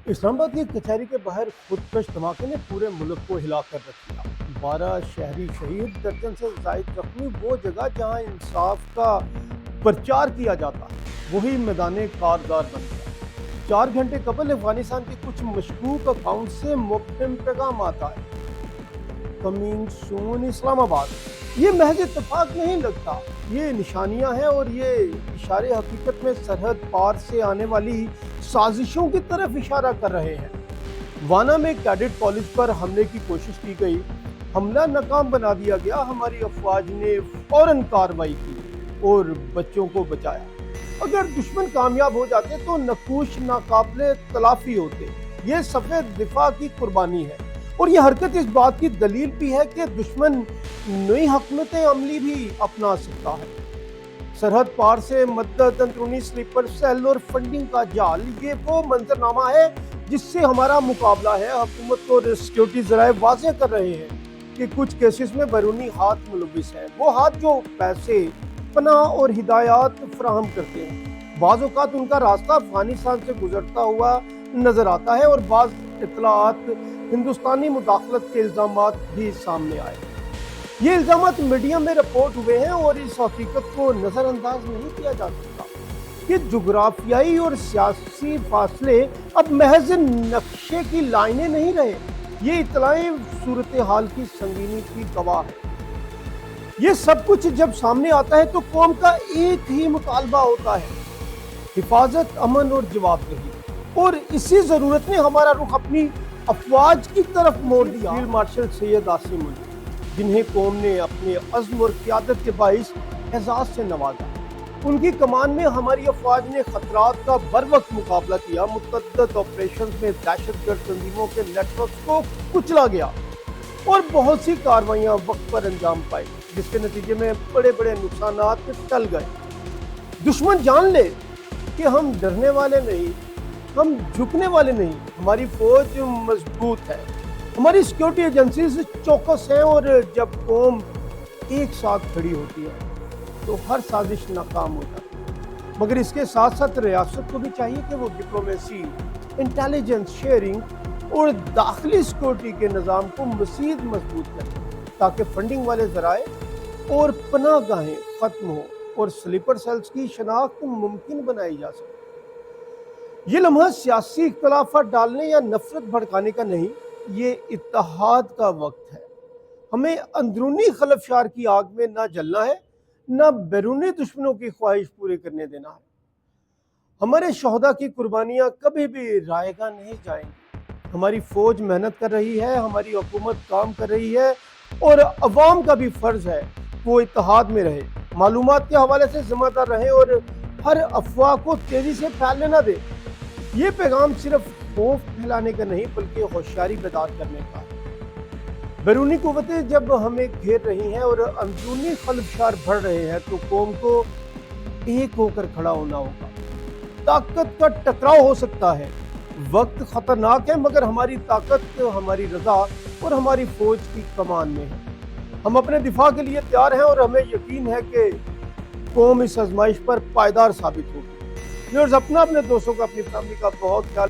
इस्लामाबाद की कचहरी के बाहर खुदकश धमाके ने पूरे मुल्क को हिला कर रख दिया। 12 शहरी शहीद, दर्जन से जायद जख्मी। वो जगह जहां इंसाफ का प्रचार किया जाता है वही मैदान कारदार बन गया। 4 घंटे कबल अफगानिस्तान के कुछ मशकूक अकाउंट से मुबहिम पैगाम आता है, कमिंग सून इस्लामाबाद। ये महज इत्तेफाक नहीं लगता, ये निशानियां हैं और ये इशारे हकीकत में सरहद पार से आने वाली साजिशों की तरफ इशारा कर रहे हैं। वाना में कैडेट कॉलेज पर हमले की कोशिश की गई, हमला नाकाम बना दिया गया। हमारी अफवाज ने फौरन कार्रवाई की और बच्चों को बचाया। अगर दुश्मन कामयाब हो जाते तो नकूश नाकाबिले तलाफी होते। ये सफेद दिफा की कुर्बानी है और ये हरकत इस बात की दलील भी है कि दुश्मन नई हकमत अमली भी अपना सकता है। सरहद पार से मदद, अंदरूनी स्लीपर सेल और फंडिंग का जाल, ये वो मंजरनामा है जिससे हमारा मुकाबला है। हुकूमत और सिक्योरिटी जराए वाज़ेह कर रहे हैं कि कुछ केसेस में बैरूनी हाथ मुलविस है, वो हाथ जो पैसे, पनाह और हिदायत फराहम करते हैं। बाज़ औक़ात उनका रास्ता अफगानिस्तान से गुजरता हुआ नजर आता है और बाज़ इत्तलात हिंदुस्तानी मुदाखलत के इल्ज़ामात भी सामने आए। ये इल्ज़ामात मीडिया में रिपोर्ट हुए हैं और इस हकीकत को नज़रअंदाज नहीं किया जा सकता कि जुग्राफियाई और सियासी फासले अब महज नक्शे की लाइनें नहीं रहे। ये इत्तलाएं सूरत हाल की संगीनी की गवाह है। ये सब कुछ जब सामने आता है तो कौम का एक ही मुतालबा होता है, हिफाजत, अमन और जवाबदेही। और इसी ज़रूरत ने हमारा रुख अपनी अफवाज की तरफ मोड़ दिया। फील्ड मार्शल सैयद आसिम अली, जिन्हें कौम ने अपने अज़्म और क़ियादत के बाइस एजाज़ से नवाजा, उनकी कमान में हमारी अफवाज ने खतरात का बरवक्त मुकाबला किया। मुतअद्दिद ऑपरेशन में दहशतगर्द तंजीमों के नेटवर्क को कुचला गया और बहुत सी कार्रवाइयाँ वक्त पर अंजाम पाई, जिसके नतीजे में बड़े बड़े नुकसानात टल गए। दुश्मन जान ले कि हम डरने वाले नहीं, हम झुकने वाले नहीं। हमारी फौज मजबूत है, हमारी सिक्योरिटी एजेंसीज चौकस हैं और जब कौम एक साथ खड़ी होती है तो हर साजिश नाकाम हो जाती है। मगर इसके साथ साथ रियासत को भी चाहिए कि वो डिप्लोमेसी, इंटेलिजेंस शेयरिंग और दाखिली सिक्योरिटी के निज़ाम को मज़ीद मजबूत करें ताकि फंडिंग वाले ज़राए और पनाहगाहें ख़त्म हो और स्लीपर सेल्स की शनाख्त मुमकिन बनाई जा सके। ये लम्हा सियासी इख्तलाफात डालने या नफरत भड़काने का नहीं, ये इत्तेहाद का वक्त है। हमें अंदरूनी खलफशार की आग में ना जलना है, ना बैरूनी दुश्मनों की ख्वाहिश पूरी करने देना है। हमारे शहदा की कुर्बानियाँ कभी भी रायगा नहीं जाएंगी। हमारी फौज मेहनत कर रही है, हमारी हुकूमत काम कर रही है और अवाम का भी फर्ज है वो इत्तेहाद में रहे, मालूमात के हवाले से जिम्मेदार रहे और हर अफवाह को तेजी से फैलने ना दे। ये पैगाम सिर्फ खौफ फैलाने का नहीं बल्कि होशियारी बेदार करने का है। बैरूनी कुव्वतें जब हमें घेर रही हैं और अंदरूनी खलफशार बढ़ रहे हैं तो कौम को एक होकर खड़ा होना होगा। ताकत का टकराव हो सकता है, वक्त खतरनाक है, मगर हमारी ताकत, हमारी रजा और हमारी फौज की कमान में है। हम अपने दिफा के लिए तैयार हैं और हमें यकीन है कि कौम इस आजमाइश पर पायदार साबित होगी। व्यूअर्स, अपने दोस्तों का, अपनी फैमिली का बहुत ख्याल